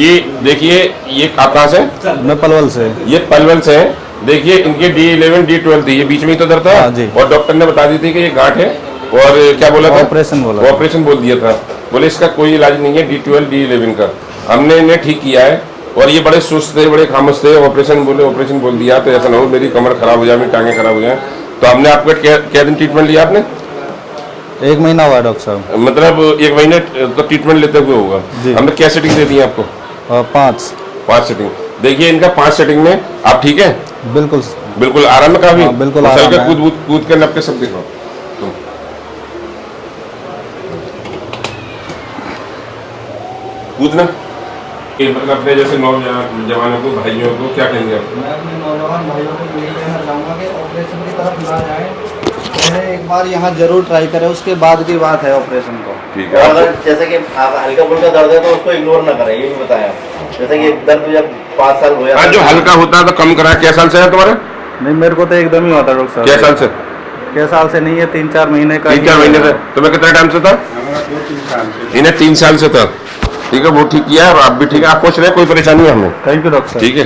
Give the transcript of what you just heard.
ये देखिए, ये कहाँ से? मैं पलवल से। ये पलवल से है। देखिए इनके D11 D12 थी, ये बीच में ही तो दर्द था। हाँ जी। और डॉक्टर ने बता दी थी कि ये गांठ है और क्या बोला था? ऑपरेशन बोला। ऑपरेशन बोल दिया था। बोले इसका कोई इलाज नहीं है D12 D11 का। हमने इन्हें ठीक किया है और ये बड़े सुस्त थे, बड़े खामोश थे। ऑपरेशन बोल दिया तो ऐसा ना हो मेरी कमर खराब हो जाए, मेरी टांगे खराब हो जाए। तो हमने आपका क्या दिन ट्रीटमेंट लिया आपने? 1 महीना हुआ डॉक्टर साहब। मतलब 1 महीने तो ट्रीटमेंट लेते हुए होगा। हमने क्या सेटिंग दे दी है आपको? 5 सेटिंग। देखिए इनका 5 सेटिंग में आप ठीक है? बिल्कुल। बिल्कुल आराम है काफी? बिल्कुल आराम है। कूद के नप के सब दिखाओ तुम। कूदना मतलब अपने जैसे नौजवानों को, भाइयों को क्या कहेंगे आप? मैं अपने नौजवान भाइयों को यही कहना चाहूँगा कि ऑपरेशन की तरफ ना जाएं, पहले एक बार यहाँ जरूर ट्राई करें, उसके बाद की बात है ऑपरेशन को। ठीक और है। अगर जैसे कि आप हल्का फुल्का दर्द है तो उसको इग्नोर ना करें, ये भी बताया। जैसे कि दर्द जब 5 साल हो हाँ, जो हल्का होता है तो कम करा। क्या साल से है तुम्हारा? नहीं, मेरे को तो एकदम ही होता डॉक्टर साहब। क्या साल से? क्या साल से नहीं है, 3-4 महीने का। 3-4 महीने से। तुम्हें कितना टाइम से था? इन्हें 3 साल से था। ठीक है, वो ठीक किया है और आप भी ठीक है। आप खुश रहे, कोई परेशानी है हमें? थैंक यू डॉक्टर साहब। ठीक है।